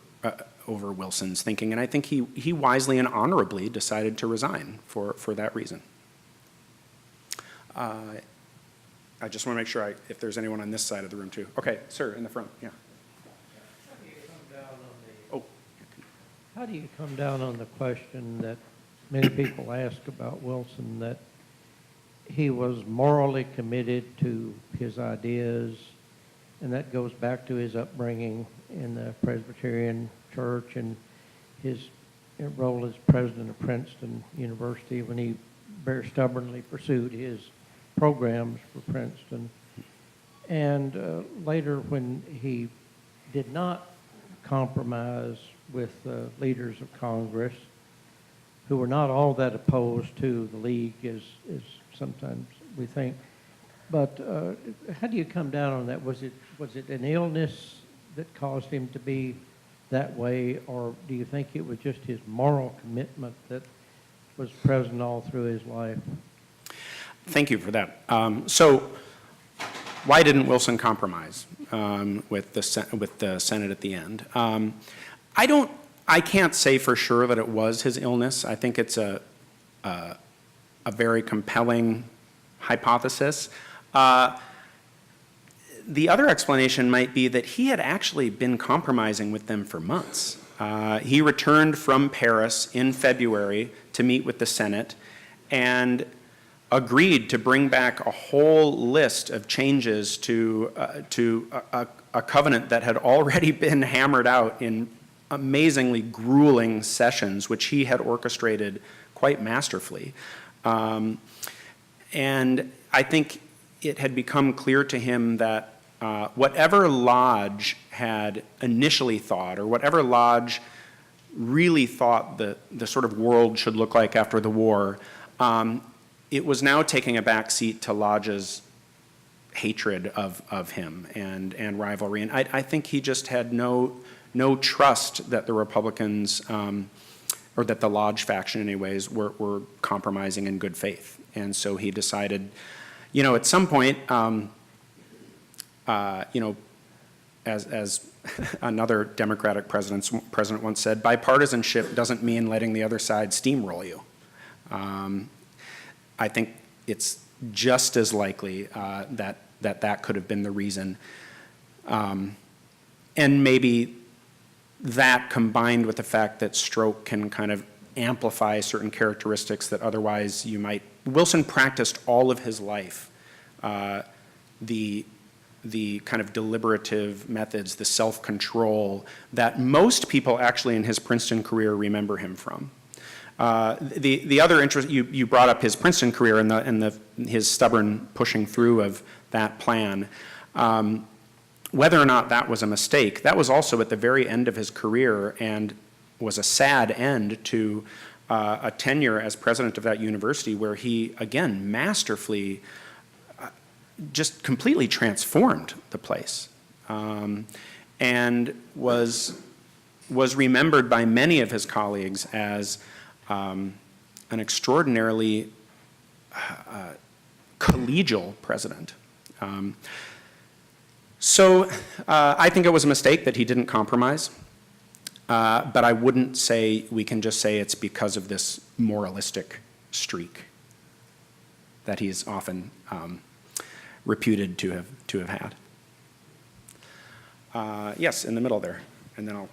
Wilson's thinking, and I think he wisely and honorably decided to resign for that reason. I just want to make sure if there's anyone on this side of the room too. Okay, sir, in the front, yeah. How do you come down on the question that many people ask about Wilson, that he was morally committed to his ideas, and that goes back to his upbringing in the Presbyterian Church and his role as president of Princeton University when he very stubbornly pursued his programs for Princeton. And later when he did not compromise with leaders of Congress who were not all that opposed to the League as sometimes we think. But how do you come down on that? Was it an illness that caused him to be that way, or do you think it was just his moral commitment that was present all through his life? Thank you for that. So why didn't Wilson compromise with the Senate at the end? I can't say for sure that it was his illness. I think it's a very compelling hypothesis. The other explanation might be that he had actually been compromising with them for months. He returned from Paris in February to meet with the Senate and agreed to bring back a whole list of changes to a covenant that had already been hammered out in amazingly grueling sessions, which he had orchestrated quite masterfully. And I think it had become clear to him that whatever Lodge had initially thought, or whatever Lodge really thought the sort of world should look like after the war, it was now taking a back seat to Lodge's hatred of him and rivalry. And I think he just had no trust that the Republicans, or that the Lodge faction anyways, were compromising in good faith. And so he decided, at some point, as another Democratic president once said, bipartisanship doesn't mean letting the other side steamroll you. I think it's just as likely that could have been the reason. And maybe that combined with the fact that stroke can kind of amplify certain characteristics that otherwise you might. Wilson practiced all of his life the kind of deliberative methods, the self-control that most people actually in his Princeton career remember him from. The other interest, you brought up his Princeton career and his stubborn pushing through of that plan. Whether or not that was a mistake, that was also at the very end of his career and was a sad end to a tenure as president of that university where he, again, masterfully just completely transformed the place and was remembered by many of his colleagues as an extraordinarily collegial president. So I think it was a mistake that he didn't compromise, but I wouldn't say we can just say it's because of this moralistic streak that he's often reputed to have had. Yes, in the middle there, and then I'll.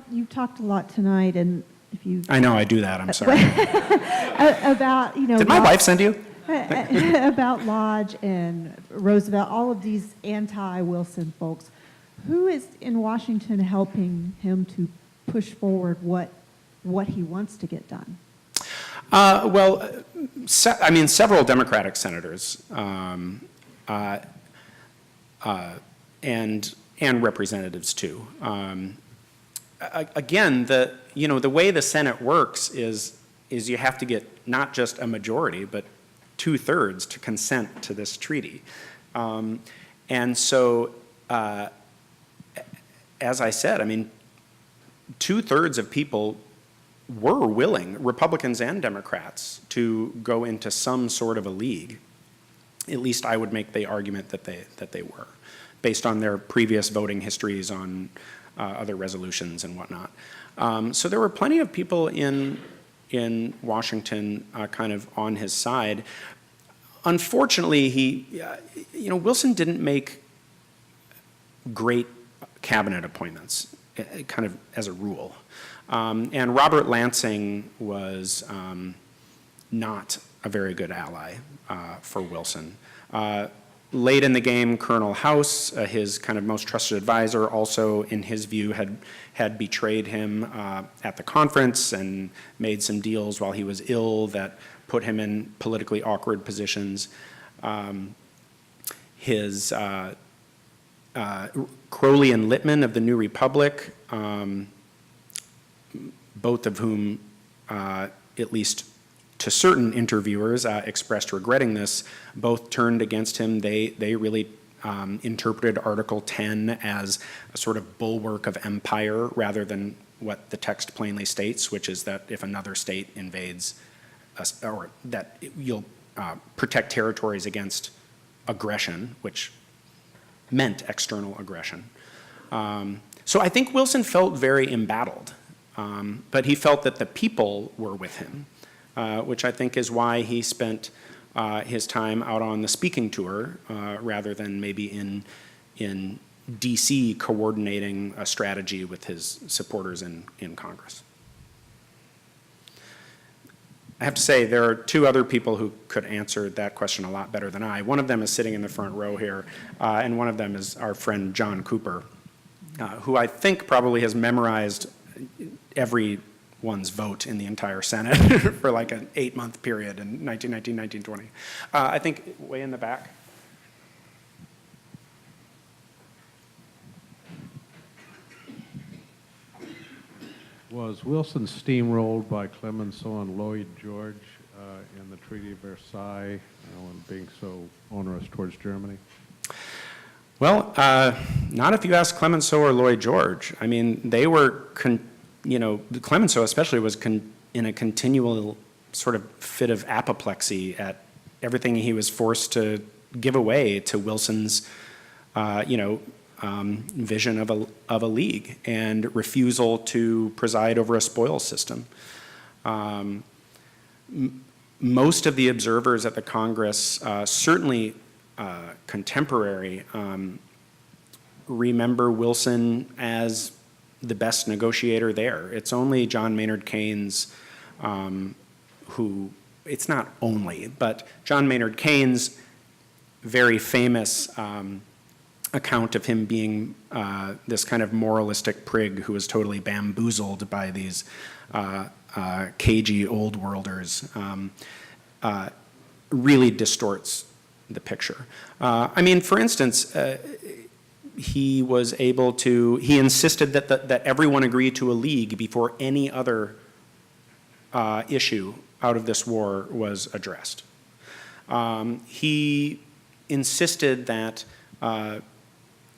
You talked a lot tonight, and if you I know I do that. I'm sorry. about Did my wife send you? about Lodge and Roosevelt, all of these anti-Wilson folks. Who is in Washington helping him to push forward what he wants to get done? Several Democratic senators and representatives too. Again, the way the Senate works is you have to get not just a majority, but 2/3 to consent to this treaty. And so, as I said, 2/3 of people were willing, Republicans and Democrats, to go into some sort of a league. At least I would make the argument that they were, based on their previous voting histories on other resolutions and whatnot. So there were plenty of people in Washington kind of on his side. Unfortunately, Wilson didn't make great cabinet appointments, kind of as a rule. And Robert Lansing was not a very good ally for Wilson. Late in the game, Colonel House, his kind of most trusted advisor, also in his view had betrayed him at the conference and made some deals while he was ill that put him in politically awkward positions. His Crowley and Littman of the New Republic, both of whom, at least to certain interviewers, expressed regretting this, both turned against him. They really interpreted Article 10 as a sort of bulwark of empire rather than what the text plainly states, which is that if another state invades, or that you'll protect territories against aggression, which meant external aggression. So I think Wilson felt very embattled, but he felt that the people were with him, which I think is why he spent his time out on the speaking tour rather than maybe in DC coordinating a strategy with his supporters in Congress. I have to say there are two other people who could answer that question a lot better than I. One of them is sitting in the front row here, and one of them is our friend John Cooper, who I think probably has memorized every one's vote in the entire Senate for like an 8-month period in 1919, 1920. I think way in the back. Was Wilson steamrolled by Clemenceau and Lloyd George in the Treaty of Versailles, and being so onerous towards Germany? Well, not if you ask Clemenceau or Lloyd George. I mean, they were, Clemenceau especially was in a continual sort of fit of apoplexy at everything he was forced to give away to Wilson's, vision of a league and refusal to preside over a spoils system. Most of the observers at the Congress, certainly contemporary, remember Wilson as the best negotiator there. It's only John Maynard Keynes who, it's not only, but John Maynard Keynes' very famous account of him being this kind of moralistic prig who was totally bamboozled by these cagey old worlders really distorts the picture. I mean, for instance, he was able to, he insisted that everyone agree to a league before any other issue out of this war was addressed. He insisted that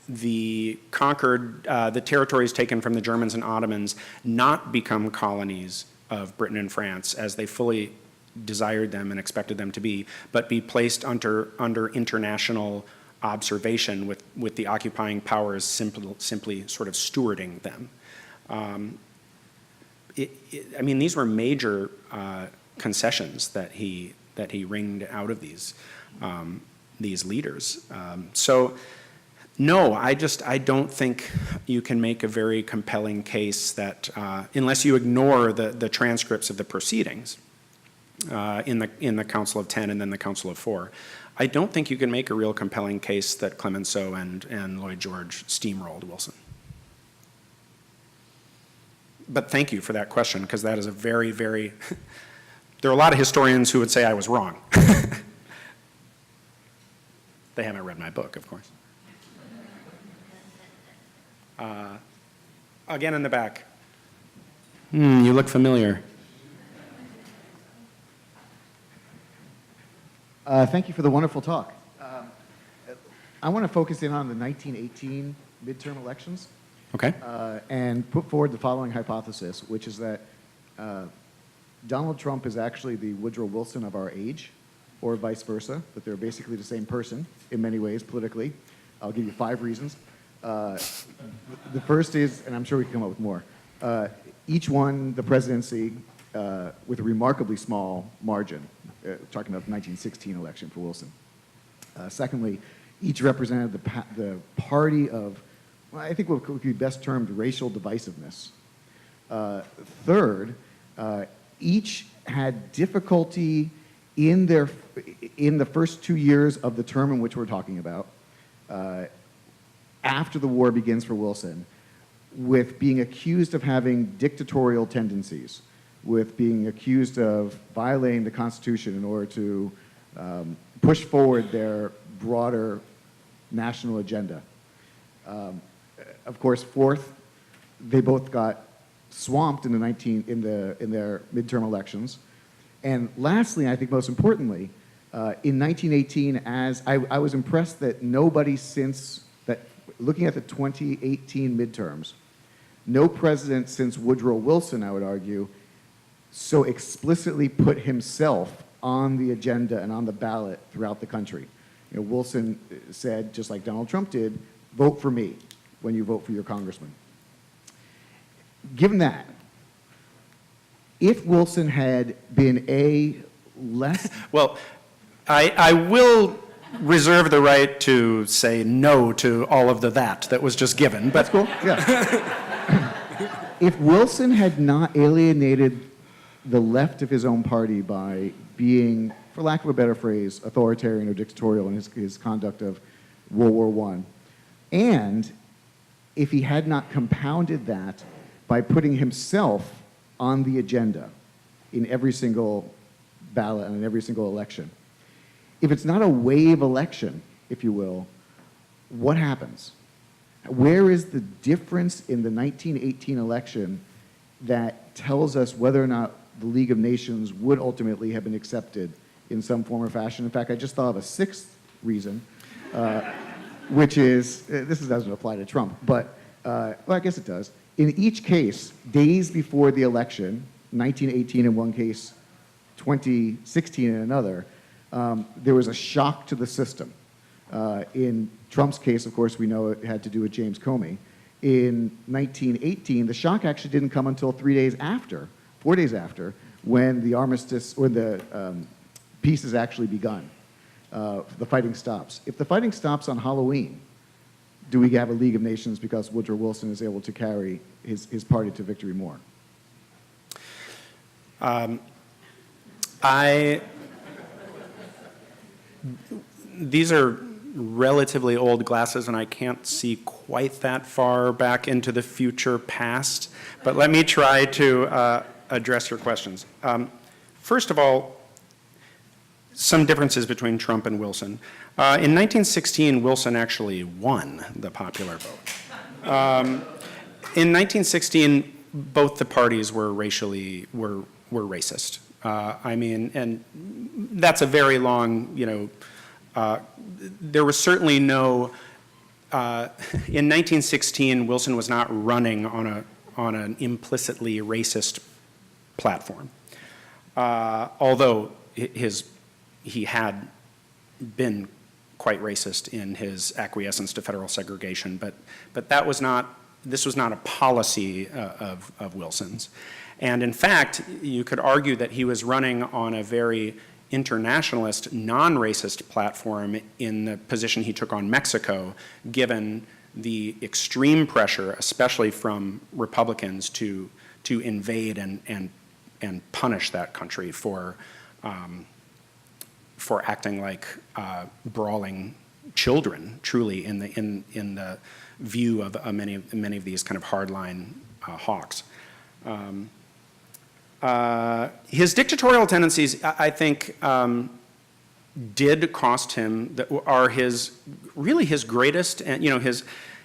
the conquered, the territories taken from the Germans and Ottomans not become colonies of Britain and France as they fully desired them and expected them to be, but be placed under international observation with the occupying powers simply sort of stewarding them. I mean, these were major concessions that he wringed out of these leaders. So, no, I don't think you can make a very compelling case that, unless you ignore the transcripts of the proceedings in the Council of 10 and then the Council of 4, I don't think you can make a real compelling case that Clemenceau and Lloyd George steamrolled Wilson. But thank you for that question, because that is a very, very, there are a lot of historians who would say I was wrong. They haven't read my book, of course. Again in the back. You look familiar. Thank you for the wonderful talk. I want to focus in on the 1918 midterm elections. Okay. And put forward the following hypothesis, which is that Donald Trump is actually the Woodrow Wilson of our age, or vice versa, that they're basically the same person in many ways politically. I'll give you 5 reasons. The first is, and I'm sure we can come up with more, each won the presidency with a remarkably small margin, talking about the 1916 election for Wilson. Secondly, each represented the party of, well, I think what could be best termed racial divisiveness. Third, each had difficulty in the first 2 years of the term in which we're talking about, after the war begins for Wilson, with being accused of having dictatorial tendencies, with being accused of violating the Constitution in order to push forward their broader national agenda. Of course, fourth, they both got swamped in their midterm elections. And lastly, I think most importantly, in 1918, as I was impressed that nobody since that, looking at the 2018 midterms, no president since Woodrow Wilson, I would argue, so explicitly put himself on the agenda and on the ballot throughout the country. You know, Wilson said, just like Donald Trump did, vote for me when you vote for your congressman. Given that, if Wilson had been a less... Well, I will reserve the right to say no to all of that was just given. But that's cool, yeah. If Wilson had not alienated the left of his own party by being, for lack of a better phrase, authoritarian or dictatorial in his conduct of World War I, and if he had not compounded that by putting himself on the agenda in every single ballot and in every single election. If it's not a wave election, if you will, what happens? Where is the difference in the 1918 election that tells us whether or not the League of Nations would ultimately have been accepted in some form or fashion? In fact, I just thought of a sixth reason, which is, this doesn't apply to Trump, but, well, I guess it does. In each case, days before the election, 1918 in one case, 2016 in another, there was a shock to the system. In Trump's case, of course, we know it had to do with James Comey. In 1918, the shock actually didn't come until 4 days after, when the armistice, or the peace has actually begun. The fighting stops. If the fighting stops on Halloween, do we have a League of Nations because Woodrow Wilson is able to carry his party to victory more? These are relatively old glasses, and I can't see quite that far back into the future past, but let me try to address your questions. First of all, some differences between Trump and Wilson. In 1916, Wilson actually won the popular vote. In 1916, both the parties were racist. I mean, and that's a very long, there was certainly no, in 1916, Wilson was not running on an implicitly racist platform. Although he had been quite racist in his acquiescence to federal segregation, but that was not, this was not a policy of Wilson's. And in fact, you could argue that he was running on a very internationalist, non-racist platform in the position he took on Mexico, given the extreme pressure, especially from Republicans, to invade and punish that country for acting like brawling children, truly, in the view of many of these kind of hardline hawks. His dictatorial tendencies, I think, did cost him, are really his greatest, and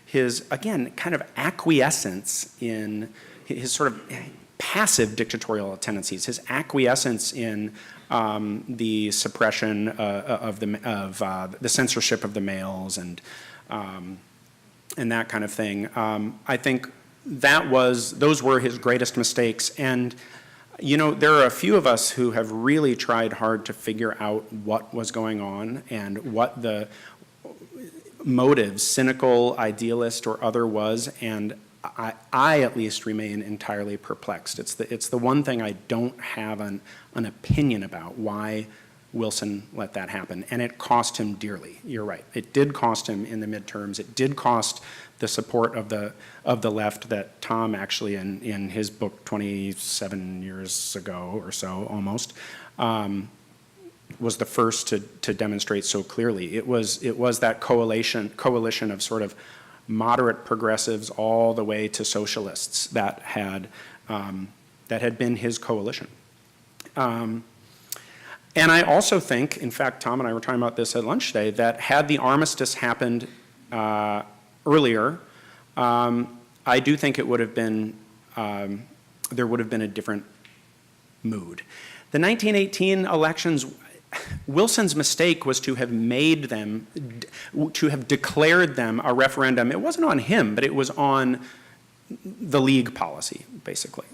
his again kind of acquiescence in his sort of passive dictatorial tendencies, his acquiescence in the suppression of the censorship of the mails and that kind of thing. I think those were his greatest mistakes. And there are a few of us who have really tried hard to figure out what was going on and what the motive, cynical, idealist, or other was, and I at least remain entirely perplexed. It's the one thing I don't have an opinion about, why Wilson let that happen, and it cost him dearly. You're right. It did cost him in the midterms. It did cost the support of the left that Tom actually in his book 27 years ago or so almost was the first to demonstrate so clearly. It was that coalition of sort of moderate progressives all the way to socialists that had been his coalition. And I also think, in fact, Tom and I were talking about this at lunch today, that had the armistice happened earlier, I do think it would have been, there would have been a different mood. The 1918 elections, Wilson's mistake was to have made them, to have declared them a referendum. It wasn't on him, but it was on the League policy, basically.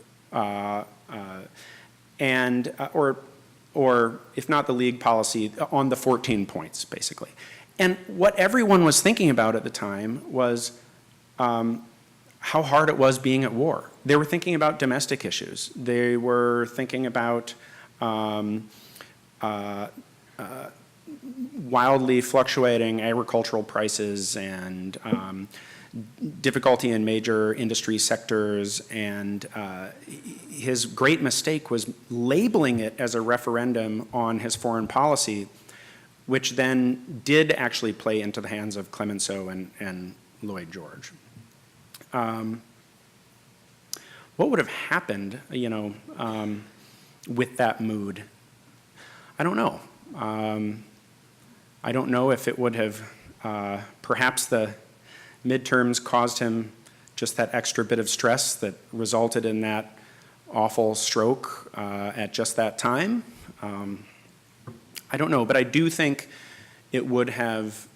Or if not the League policy, on the 14 points, basically. And what everyone was thinking about at the time was how hard it was being at war. They were thinking about domestic issues. They were thinking about wildly fluctuating agricultural prices and difficulty in major industry sectors, and his great mistake was labeling it as a referendum on his foreign policy, which then did actually play into the hands of Clemenceau and Lloyd George. what would have happened, with that mood? I don't know. I don't know if it would have, perhaps the midterms caused him just that extra bit of stress that resulted in that awful stroke at just that time. I don't know, but I do think it would have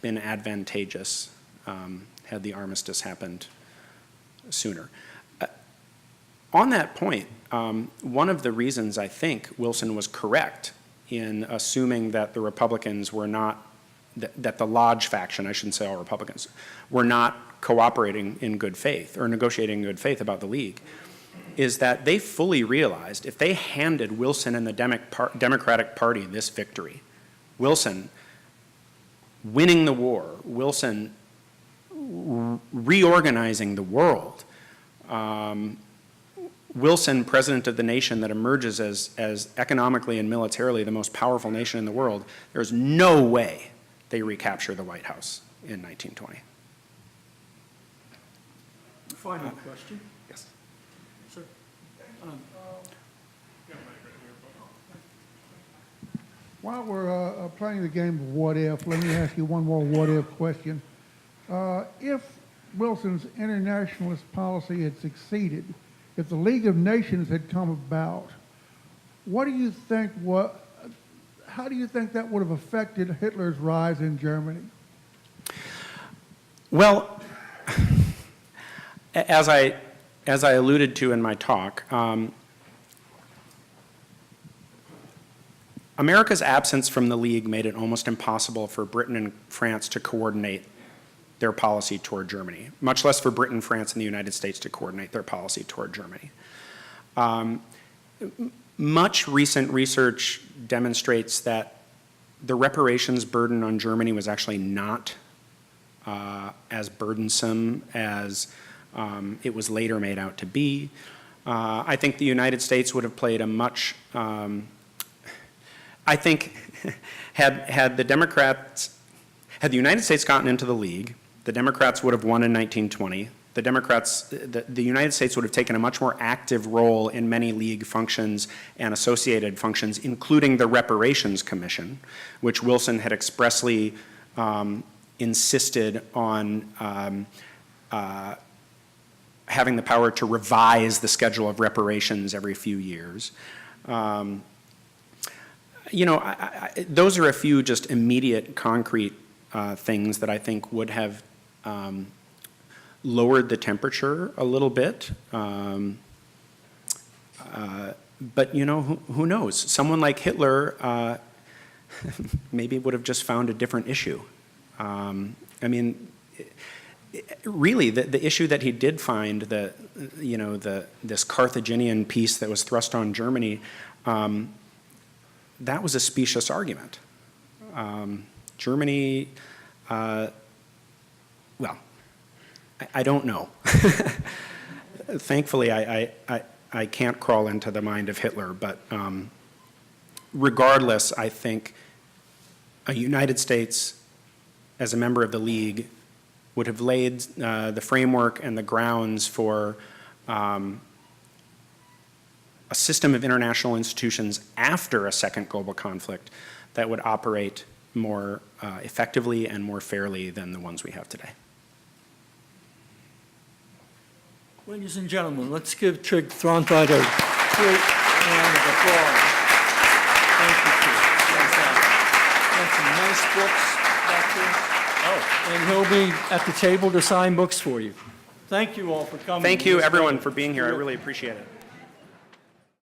been advantageous had the armistice happened sooner. On that point, one of the reasons I think Wilson was correct in assuming that the Republicans were not, that the Lodge faction, I shouldn't say all Republicans, were not cooperating in good faith or negotiating in good faith about the League, is that they fully realized if they handed Wilson and the Democratic Party this victory, Wilson winning the war, Wilson reorganizing the world, Wilson, president of the nation that emerges as economically and militarily the most powerful nation in the world, there's no way they recapture the White House in 1920. Final question. Yes. Sir. While we're playing the game of what if, let me ask you one more what if question. If Wilson's internationalist policy had succeeded, if the League of Nations had come about, what do you think? How do you think that would have affected Hitler's rise in Germany? Well, as I alluded to in my talk, America's absence from the League made it almost impossible for Britain and France to coordinate their policy toward Germany, much less for Britain, France, and the United States to coordinate their policy toward Germany. Much recent research demonstrates that the reparations burden on Germany was actually not as burdensome as it was later made out to be. I think the United States would have played a much, I think had the United States gotten into the League, the Democrats would have won in 1920. The United States would have taken a much more active role in many League functions and associated functions, including the Reparations Commission, which Wilson had expressly insisted on having the power to revise the schedule of reparations every few years. Those are a few just immediate, concrete things that I think would have lowered the temperature a little bit. But who knows? Someone like Hitler maybe would have just found a different issue. Really, the issue that he did find, this Carthaginian peace that was thrust on Germany, that was a specious argument. Germany, well, I don't know. Thankfully, I can't crawl into the mind of Hitler, but regardless, I think a United States as a member of the League would have laid the framework and the grounds for a system of international institutions after a second global conflict that would operate more effectively and more fairly than the ones we have today. Ladies and gentlemen, let's give Trig Thronthite a great round of applause. Thank you, Trig. Got some nice books back there. Oh, and he'll be at the table to sign books for you. Thank you all for coming. Thank you, everyone, for being here. I really appreciate it.